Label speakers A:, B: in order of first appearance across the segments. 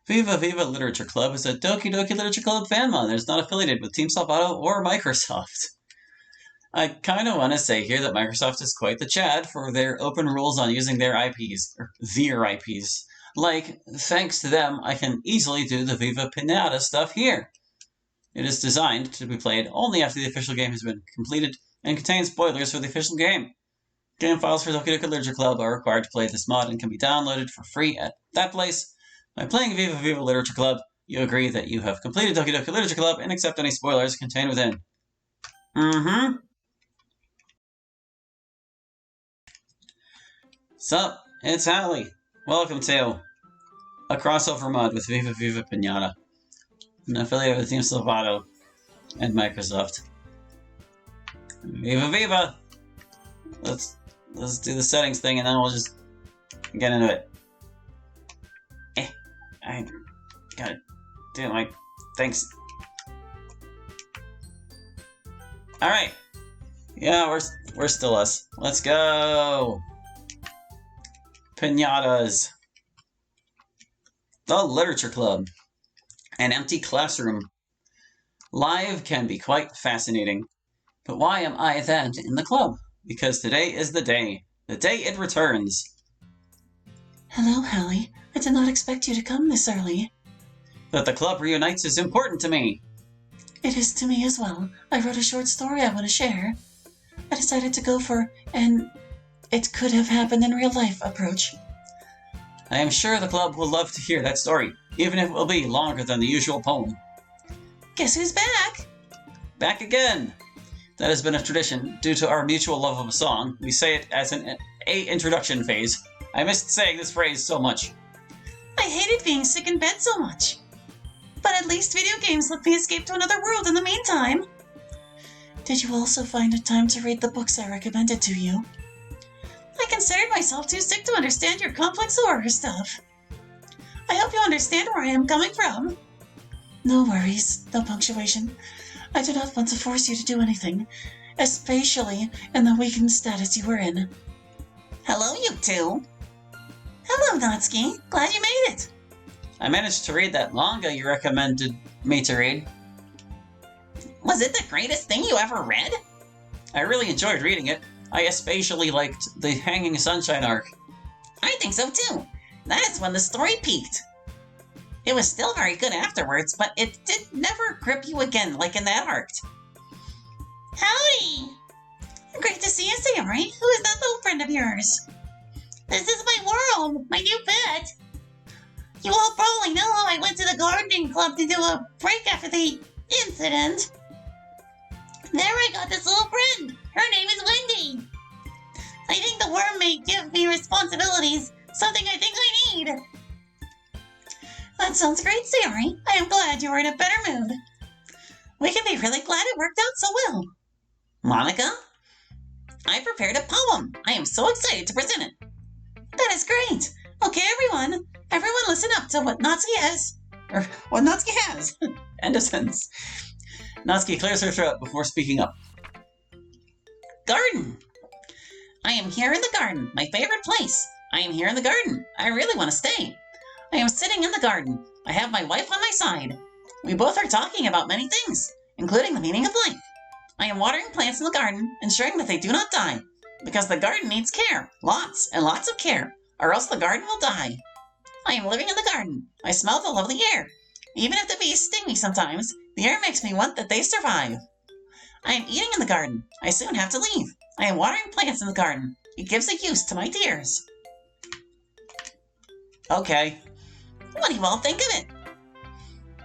A: Viva Viva Literature Club is a Doki Doki Literature Club fan mod that is not affiliated with Team Salvato or Microsoft. I kind of want to say here that Microsoft is quite the Chad for their open rules on using their IPs, or their IPs. Like, thanks to them, I can easily do the Viva Pinata stuff here. It is designed to be played only after the official game has been completed and contains spoilers for the official game. Game files for Doki Doki Literature Club are required to play this mod and can be downloaded for free at that place. By playing Viva Viva Literature Club, you agree that you have completed Doki Doki Literature Club and accept any spoilers contained within. Sup, it's Hallie. Welcome to a crossover mod with Viva Viva Pinata, an affiliate with Team Salvato and Microsoft. Viva Viva! Let's do the settings thing and then we'll just get into it. I gotta do my things. Alright. Yeah, we're still us. Let's go! Pinatas. The Literature Club. An empty classroom. Live can be quite fascinating. But why am I then in the club? Because today is the day. The day it returns.
B: Hello, Hallie. I did not expect you to come this early.
A: That the club reunites is important to me.
B: It is to me as well. I wrote a short story I want to share. I decided to go for an it could have happened in real life approach.
A: I am sure the club will love to hear that story, even if it will be longer than the usual poem.
B: Guess who's back?
A: Back again! That has been a tradition. Due to our mutual love of a song, we say it as an introduction phase. I missed saying this phrase so much.
B: I hated being sick in bed so much. But at least video games let me escape to another world in the meantime. Did you also find it time to read the books I recommended to you? I considered myself too sick to understand your complex horror stuff. I hope you understand where I am coming from. No worries, no punctuation. I do not want to force you to do anything, especially in the weakened status you were in.
C: Hello, you two.
B: Hello, Natsuki. Glad you made it.
A: I managed to read that manga you recommended me to read.
C: Was it the greatest thing you ever read?
A: I really enjoyed reading it. I especially liked the Hanging Sunshine arc.
C: I think so too. That is when the story peaked. It was still very good afterwards, but it did never grip you again like in that arc.
B: Howdy! Great to see you, Sayori. Who is that little friend of yours? This is my world, my new pet. You all probably know how I went to the gardening club to do a break after the incident. There I got this little friend. Her name is Wendy. I think the worm may give me responsibilities, something I think I need. That sounds great, Sayori. I am glad you are in a better mood. We can be really glad it worked out so well.
C: Monica? I prepared a poem. I am so excited to present it.
B: That is great. Okay, everyone listen up to what Natsuki has.
A: Or what Natsuki has. End of sentence. Natsuki clears her throat before speaking up.
C: Garden. I am here in the garden, my favorite place. I am here in the garden. I really want to stay. I am sitting in the garden. I have my wife on my side. We both are talking about many things, including the meaning of life. I am watering plants in the garden, ensuring that they do not die, because the garden needs care, lots and lots of care, or else the garden will die. I am living in the garden. I smell the lovely air. Even if the bees sting me sometimes, the air makes me want that they survive. I am eating in the garden. I soon have to leave. I am watering plants in the garden. It gives a use to my tears.
A: Okay.
C: What do you all think of it?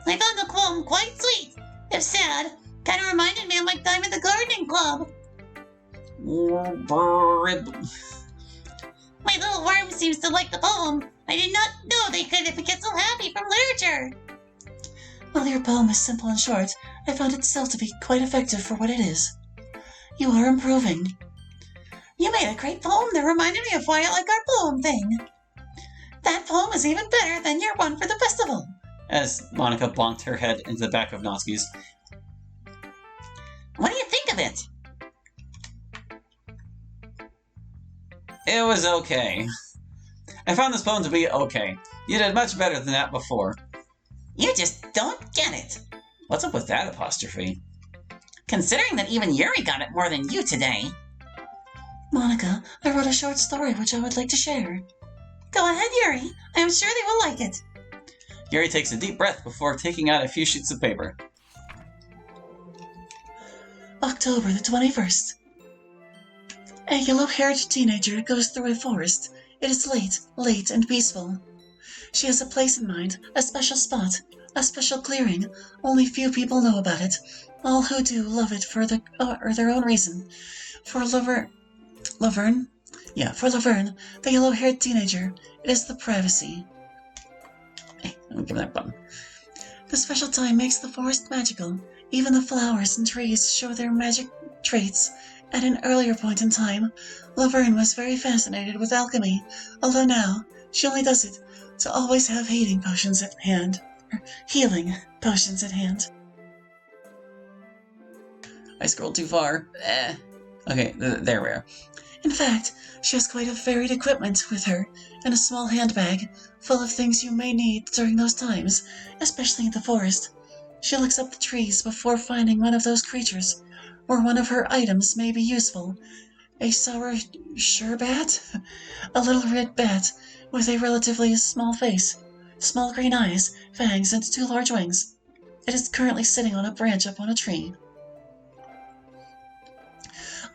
B: I found the poem quite sweet, if sad. Kind of reminded me of my time at the gardening club. My little worm seems to like the poem. I did not know they could get so happy from literature. While your poem is simple and short, I found it still to be quite effective for what it is. You are improving. You made a great poem that reminded me of why I like our poem thing. That poem is even better than your one for the festival.
A: As Monica bonked her head into the back of Natsuki's.
C: What do you think of it?
A: It was okay. I found this poem to be okay. You did much better than that before.
C: You just don't get it.
A: What's up with that apostrophe?
C: Considering that even Yuri got it more than you today.
B: Monica, I wrote a short story which I would like to share. Go ahead, Yuri. I am sure they will like it.
A: Yuri takes a deep breath before taking out a few sheets of paper.
B: October the 21st. A yellow-haired teenager goes through a forest. It is late and peaceful. She has a place in mind, a special spot, a special clearing. Only few people know about it. All who do love it for their own reason. For Laverne, the yellow-haired teenager, it is the privacy.
A: Hey, let me give that button.
B: The special time makes the forest magical. Even the flowers and trees show their magic traits. At an earlier point in time, Laverne was very fascinated with alchemy, although now she only does it to always have healing potions at hand.
A: I scrolled too far. Okay, there we are.
B: In fact, she has quite a varied equipment with her, and a small handbag full of things you may need during those times, especially in the forest. She looks up the trees before finding one of those creatures, or one of her items may be useful. A sour sherbet? A little red bat with a relatively small face, small green eyes, fangs, and 2 large wings. It is currently sitting on a branch up on a tree.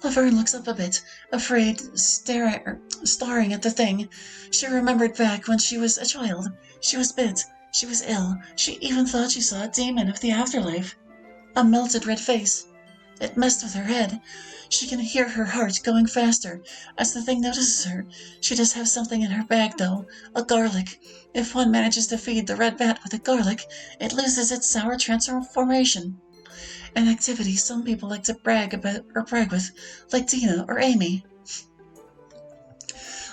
B: Laverne looks up a bit, afraid, staring at the thing. She remembered back when she was a child. She was bit. She was ill. She even thought she saw a demon of the afterlife. A melted red face. It messed with her head. She can hear her heart going faster as the thing notices her. She does have something in her bag, though. A garlic. If one manages to feed the red bat with a garlic, it loses its sour transformation. An activity some people like to brag with, like Dina or Amy.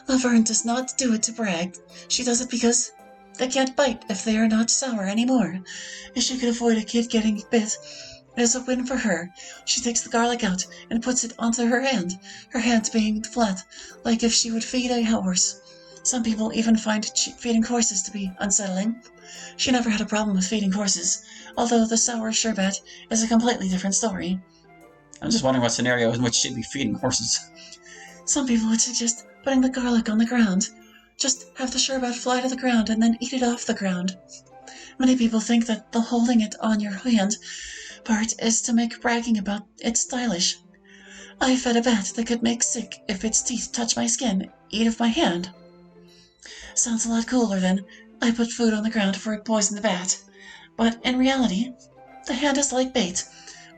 B: Laverne does not do it to brag. She does it because they can't bite if they are not sour anymore. If she could avoid a kid getting bit, it is a win for her. She takes the garlic out and puts it onto her hand being flat, like if she would feed a horse. Some people even find feeding horses to be unsettling. She never had a problem with feeding horses, although the sour sherbet is a completely different story.
A: I'm just wondering what scenario in which she'd be feeding horses.
B: Some people would suggest putting the garlic on the ground. Just have the sherbet fly to the ground and then eat it off the ground. Many people think that the holding it on your hand part is to make bragging about it stylish. I fed a bat that could make sick if its teeth touch my skin, eat of my hand. Sounds a lot cooler than I put food on the ground for it poisoned the bat. But in reality, the hand is like bait.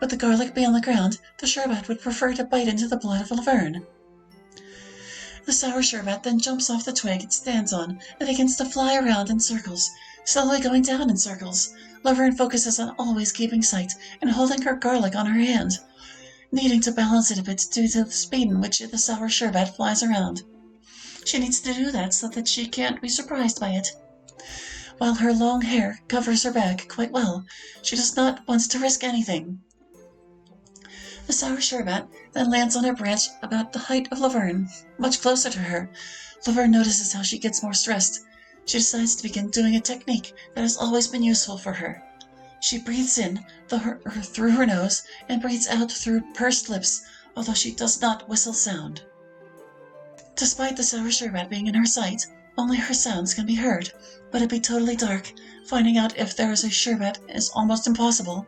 B: Would the garlic be on the ground, the sherbet would prefer to bite into the blood of Laverne. The sour sherbet then jumps off the twig it stands on and begins to fly around in circles, slowly going down in circles. Laverne focuses on always keeping sight and holding her garlic on her hand, needing to balance it a bit due to the speed in which the sour sherbet flies around. She needs to do that so that she can't be surprised by it. While her long hair covers her back quite well, she does not want to risk anything. The sour sherbet then lands on a branch about the height of Laverne, much closer to her. Laverne notices how she gets more stressed. She decides to begin doing a technique that has always been useful for her. She breathes in through her nose and breathes out through pursed lips, although she does not whistle sound. Despite the sour sherbet being in her sight, only her sounds can be heard, but it'd be totally dark. Finding out if there is a sherbet is almost impossible.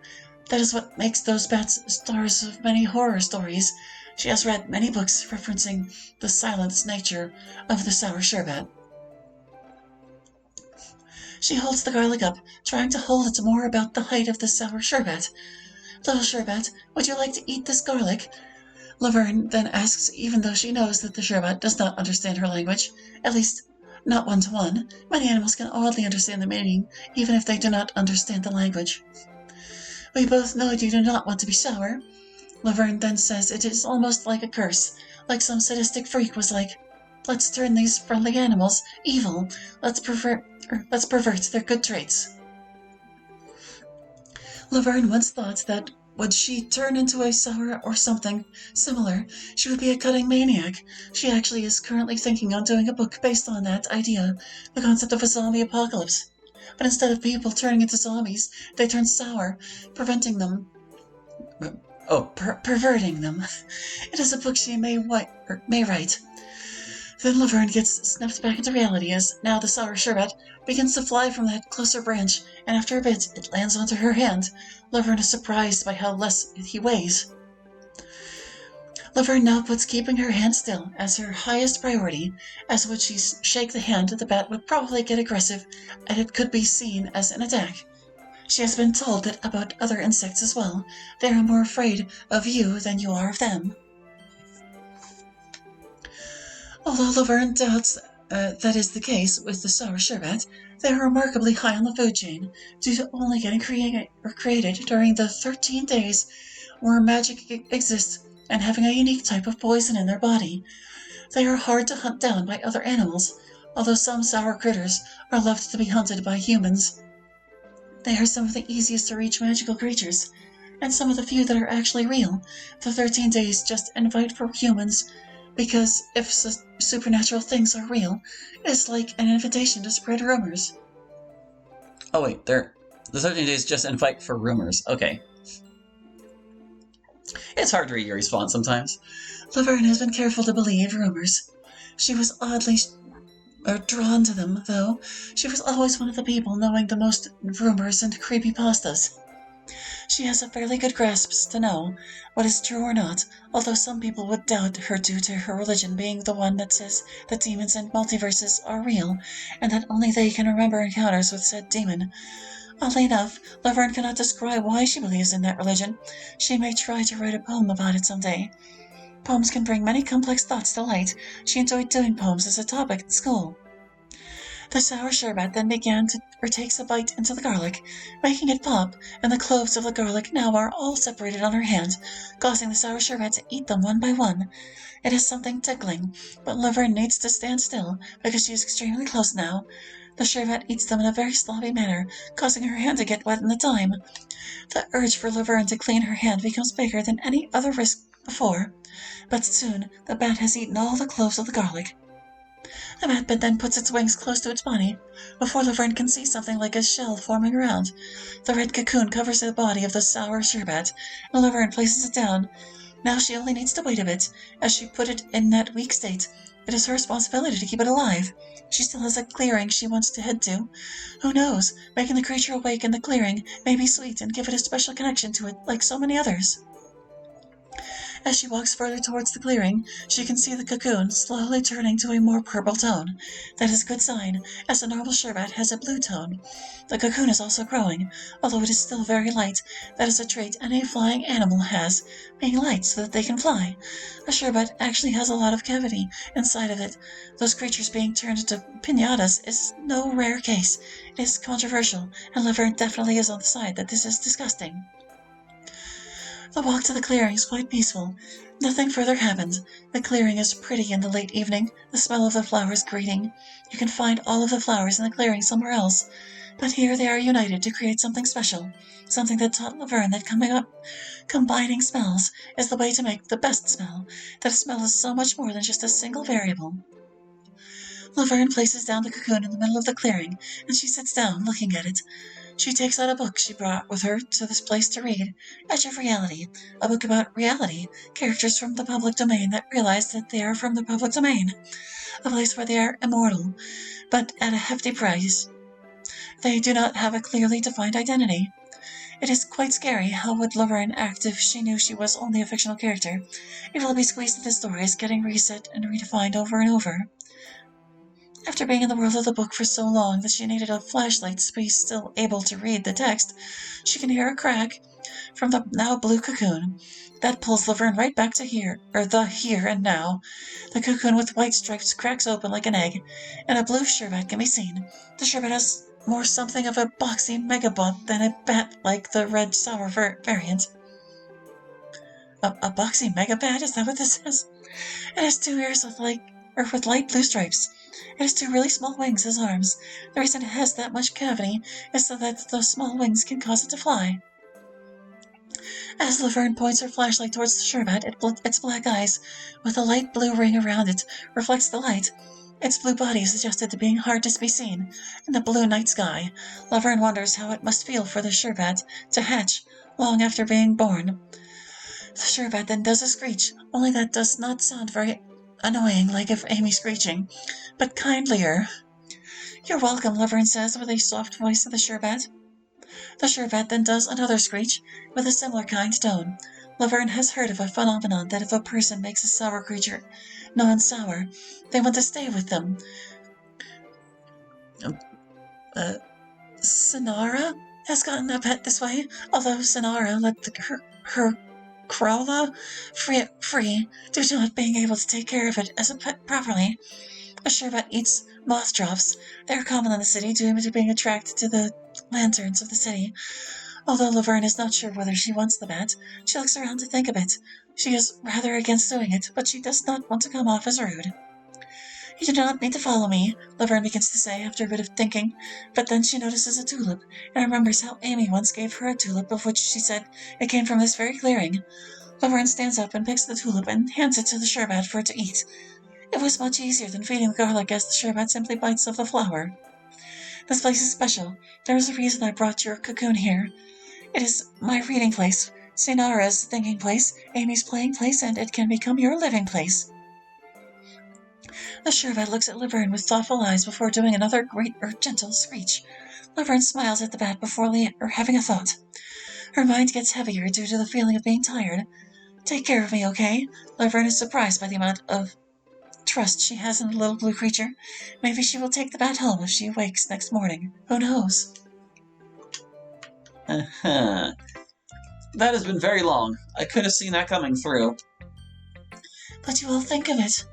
B: That is what makes those bats stars of many horror stories. She has read many books referencing the silent nature of the sour sherbet. She holds the garlic up, trying to hold it more about the height of the sour sherbet. Little sherbet, would you like to eat this garlic? Laverne then asks, even though she knows that the sherbet does not understand her language, at least not one-to-one. Many animals can oddly understand the meaning, even if they do not understand the language. We both know you do not want to be sour. Laverne then says it is almost like a curse, like some sadistic freak was like, let's turn these friendly animals evil. Let's pervert their good traits. Laverne once thought that would she turn into a sour or something similar, she would be a cutting maniac. She actually is currently thinking on doing a book based on that idea, the concept of a zombie apocalypse.
C: But instead of people turning into zombies, they turn sour, preventing them. Perverting them. It is a book she may write. Then Laverne gets snapped back into reality as now the sour sherbet begins to fly from that closer branch, and after a bit it lands onto her hand. Laverne is surprised by how less he weighs. Laverne now puts keeping her hand still as her highest priority, as would she shake the hand, the bat would probably get aggressive, and it could be seen as an attack. She has been told that about other insects as well. They are more afraid of you than you are of them. Although Laverne doubts that is the case with the sour sherbet, they are remarkably high on the food chain, due to only getting created during the 13 days where magic exists and having a unique type of poison in their body. They are hard to hunt down by other animals, although some sour critters are left to be hunted by humans. They are some of the easiest to reach magical creatures, and some of the few that are actually real. The 13 days just invite for humans, because if supernatural things are real, it's like an invitation to spread rumors.
A: Oh wait, the 13 days just invite for rumors. Okay. It's hard to read your response sometimes.
C: Laverne has been careful to believe rumors. She was oddly drawn to them, though. She was always one of the people knowing the most rumors and creepypastas. She has a fairly good grasp to know what is true or not, although some people would doubt her due to her religion being the one that says that demons and multiverses are real, and that only they can remember encounters with said demon. Oddly enough, Laverne cannot describe why she believes in that religion. She may try to write a poem about it someday. Poems can bring many complex thoughts to light. She enjoyed doing poems as a topic at school. The sour sherbet then takes a bite into the garlic, making it pop, and the cloves of the garlic now are all separated on her hand, causing the sour sherbet to eat them one by one. It is something tickling, but Laverne needs to stand still, because she is extremely close now. The sherbet eats them in a very sloppy manner, causing her hand to get wet in the time. The urge for Laverne to clean her hand becomes bigger than any other risk before, but soon the bat has eaten all the cloves of the garlic. The bat then puts its wings close to its body, before Laverne can see something like a shell forming around. The red cocoon covers the body of the sour sherbet, and Laverne places it down. Now she only needs to wait a bit, as she put it in that weak state. It is her responsibility to keep it alive. She still has a clearing she wants to head to. Who knows, making the creature awake in the clearing may be sweet and give it a special connection to it like so many others. As she walks further towards the clearing, she can see the cocoon slowly turning to a more purple tone. That is a good sign, as the normal sherbet has a blue tone. The cocoon is also growing, although it is still very light. That is a trait any flying animal has, being light so that they can fly. A sherbet actually has a lot of cavity inside of it. Those creatures being turned into piñatas is no rare case. It is controversial, and Laverne definitely is on the side that this is disgusting. The walk to the clearing is quite peaceful. Nothing further happens. The clearing is pretty in the late evening, the smell of the flowers greeting. You can find all of the flowers in the clearing somewhere else, but here they are united to create something special, something that taught Laverne that combining smells is the way to make the best smell, that a smell is so much more than just a single variable. Laverne places down the cocoon in the middle of the clearing, and she sits down, looking at it. She takes out a book she brought with her to this place to read, Edge of Reality, a book about reality, characters from the public domain that realize that they are from the public domain, a place where they are immortal, but at a hefty price. They do not have a clearly defined identity. It is quite scary. How would Laverne act if she knew she was only a fictional character? It will be squeezed into stories, getting reset and redefined over and over. After being in the world of the book for so long that she needed a flashlight to be still able to read the text, she can hear a crack from the now blue cocoon. That pulls Laverne right back to here and now. The cocoon with white stripes cracks open like an egg, and a blue sherbet can be seen. The sherbet has more something of a boxy megabot than a bat like the red sour variant. A boxy megabat? Is that what this is? It has 2 ears with light blue stripes. It has 2 really small wings as arms. The reason it has that much cavity is so that those small wings can cause it to fly. As Laverne points her flashlight towards the sherbet, its black eyes, with a light blue ring around it, reflects the light. Its blue body is adjusted to being hard to be seen in the blue night sky. Laverne wonders how it must feel for the sherbet to hatch long after being born. The sherbet then does a screech, only that does not sound very annoying like if Amy screeching, but kindlier. You're welcome, Laverne says with a soft voice to the sherbet. The sherbet then does another screech with a similar kind tone. Laverne has heard of a phenomenon that if a person makes a sour creature non-sour, they want to stay with them. Sonara has gotten a pet this way, although Sonara let her Crawla free due to not being able to take care of it as a pet properly. A sherbet eats moth drops. They are common in the city due to being attracted to the lanterns of the city. Although Laverne is not sure whether she wants the bat, she looks around to think of it. She is rather against doing it, but she does not want to come off as rude. You do not need to follow me, Laverne begins to say after a bit of thinking, but then she notices a tulip, and remembers how Amy once gave her a tulip of which she said it came from this very clearing. Laverne stands up and picks the tulip and hands it to the sherbet for it to eat. It was much easier than feeding the garlic, as the sherbet simply bites of the flower. This place is special. There is a reason I brought your cocoon here. It is my reading place, Sinara's thinking place, Amy's playing place, and it can become your living place. The sherbet looks at Laverne with thoughtful eyes before doing another great or gentle screech. Laverne smiles at the bat before having a thought. Her mind gets heavier due to the feeling of being tired. Take care of me, okay? Laverne is surprised by the amount of trust she has in the little blue creature. Maybe she will take the bat home if she awakes next morning. Who knows?
A: That has been very long. I could have seen that coming through.
C: But you will think of it.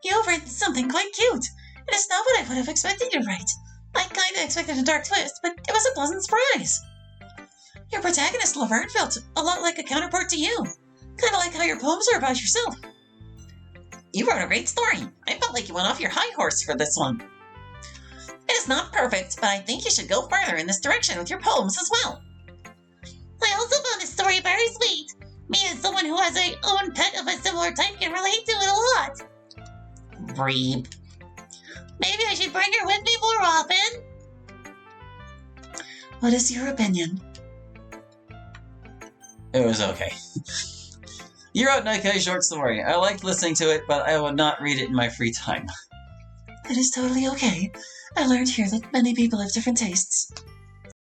B: You've written something quite cute. It is not what I would have expected you to write. I kinda expected a dark twist, but it was a pleasant surprise. Your protagonist, Laverne, felt a lot like a counterpart to you. Kinda like how your poems are about yourself.
C: You wrote a great story. I felt like you went off your high horse for this one. It is not perfect, but I think you should go further in this direction with your poems as well.
B: I also found this story very sweet. Me as someone who has a own pet of a similar type can relate to it a lot.
C: Breeb.
B: Maybe I should bring her with me more often.
C: What is your opinion?
A: It was okay. You wrote an okay short story. I liked listening to it, but I would not read it in my free time.
C: It is totally okay. I learned here that many people have different tastes.